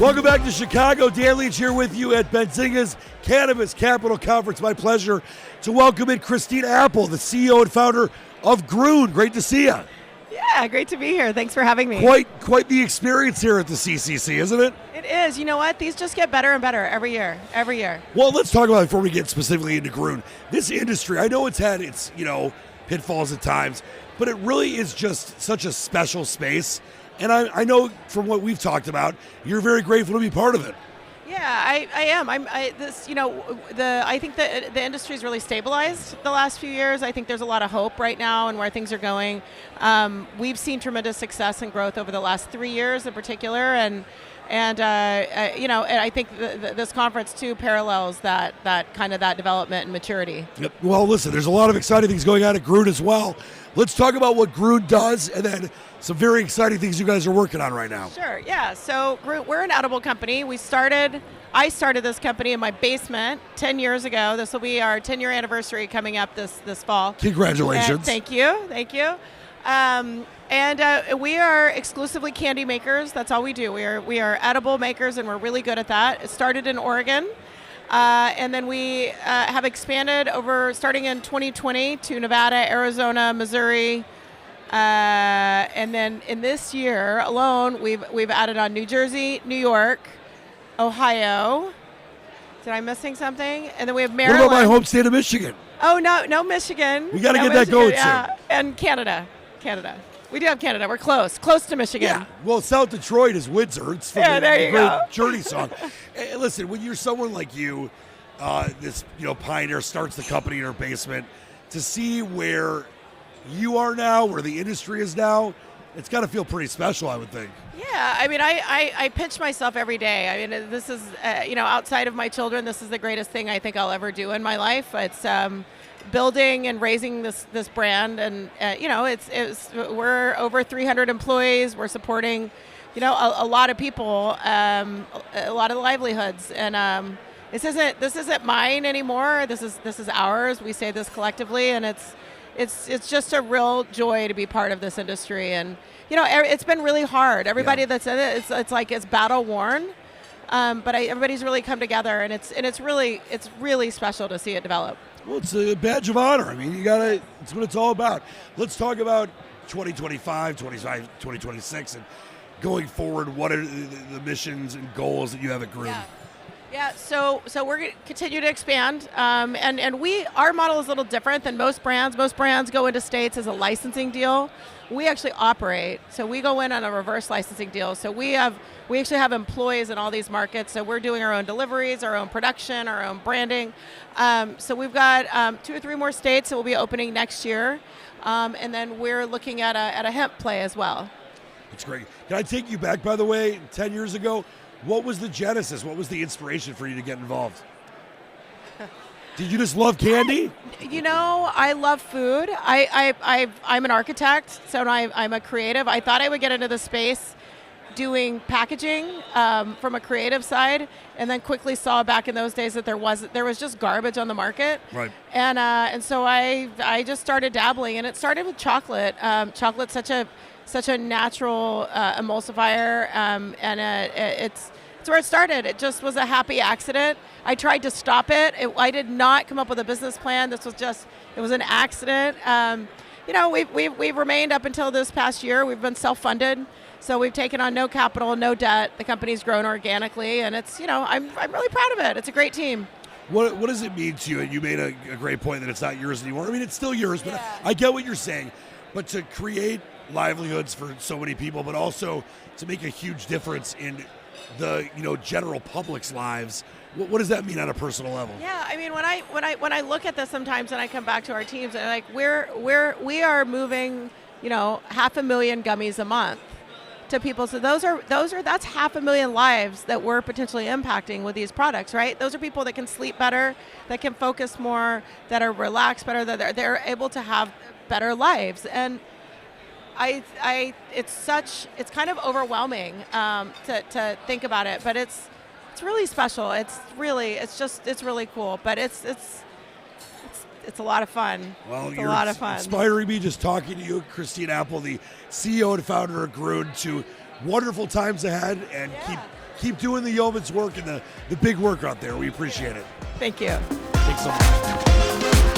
Welcome back to Chicago. Dan Leach here with you at Benzinga's Cannabis Capital Conference. My pleasure to welcome in Christine Apple, the CEO and founder of Groon. Great to see you. Yeah, great to be here. Thanks for having me. Quite the experience here at the CCC, isn't it? It is. You know what? These just get better and better every year. Every year. Well, let's talk about it before we get specifically into Groon. This industry, I know it's had its, pitfalls at times, but it really is just such a special space. And I know from what we've talked about, you're very grateful to be part of it. Yeah, I am. I think that the industry's really stabilized the last few years. I think there's a lot of hope right now and where things are going. We've seen tremendous success and growth over the last 3 years in particular, and I think this conference too parallels that development and maturity. Yep. Well, listen, there's a lot of exciting things going on at Groon as well. Let's talk about what Groon does, and then some very exciting things you guys are working on right now. Sure, yeah. So Groon, we're an edible company. I started this company in my basement 10 years ago. This will be our 10-year anniversary coming up this fall. Congratulations. Thank you. We are exclusively candy makers. That's all we do. We are edible makers, and we're really good at that. It started in Oregon. And then we have expanded starting in 2020 to Nevada, Arizona, Missouri. And then in this year alone, we've added on New Jersey, New York, Ohio. Did I missing something? And then we have Maryland. What about my home state of Michigan? Oh, no Michigan. We got to get that going soon. And Canada. We do have Canada. We're close to Michigan. Yeah. Well, South Detroit is Windsor. It's from the great Journey song. Hey, listen, when you're someone like you, this pioneer starts the company in her basement, to see where you are now, where the industry is now, it's got to feel pretty special, I would think. Yeah, I mean, I pinch myself every day. I mean, this is outside of my children, this is the greatest thing I think I'll ever do in my life. It's building and raising this brand, and we're over 300 employees. We're supporting a lot of people, a lot of livelihoods, and this isn't mine anymore. This is ours. We say this collectively, and it's just a real joy to be part of this industry. And it's been really hard. Everybody that's in it, it's battle worn, but everybody's really come together, and it's really special to see it develop. Well, it's a badge of honor. I mean, it's what it's all about. Let's talk about 2025, 2026, and going forward. What are the missions and goals that you have at Groon? Yeah. So we're going to continue to expand, and our model is a little different than most brands. Most brands go into states as a licensing deal. We actually operate, so we go in on a reverse licensing deal. So we actually have employees in all these markets. So we're doing our own deliveries, our own production, our own branding. So we've got 2 or 3 more states that will be opening next year, and then we're looking at a hemp play as well. That's great. Can I take you back, by the way, 10 years ago? What was the genesis? What was the inspiration for you to get involved? Did you just love candy? I love food. I'm an architect, so I'm a creative. I thought I would get into the space doing packaging from a creative side, and then quickly saw back in those days that there was just garbage on the market. Right. And so I just started dabbling, and it started with chocolate. Chocolate's such a natural emulsifier, and it's where it started. It just was a happy accident. I tried to stop it. I did not come up with a business plan. It was an accident. We've remained up until this past year. We've been self-funded, so we've taken on no capital, no debt. The company's grown organically, and it's I'm really proud of it. It's a great team. What does it mean to you? And you made a great point that it's not yours anymore. I mean, it's still yours, but I get what you're saying. But to create livelihoods for so many people, but also to make a huge difference in the general public's lives. What does that mean on a personal level? Yeah, I mean, when I look at this sometimes, and I come back to our teams, and we are moving 500,000 gummies a month to people. So that's 500,000 lives that we're potentially impacting with these products, right? Those are people that can sleep better, that can focus more, that are relaxed better, that they're able to have better lives. And it's kind of overwhelming to think about it, but it's really special. It's really cool, but it's a lot of fun. Well, it's a lot of fun. Inspiring me just talking to you, Christine Apple, the CEO and founder of Groon, to wonderful times ahead, and keep doing the yeoman's work and the big work out there. We appreciate it. Thank you. Thanks so much.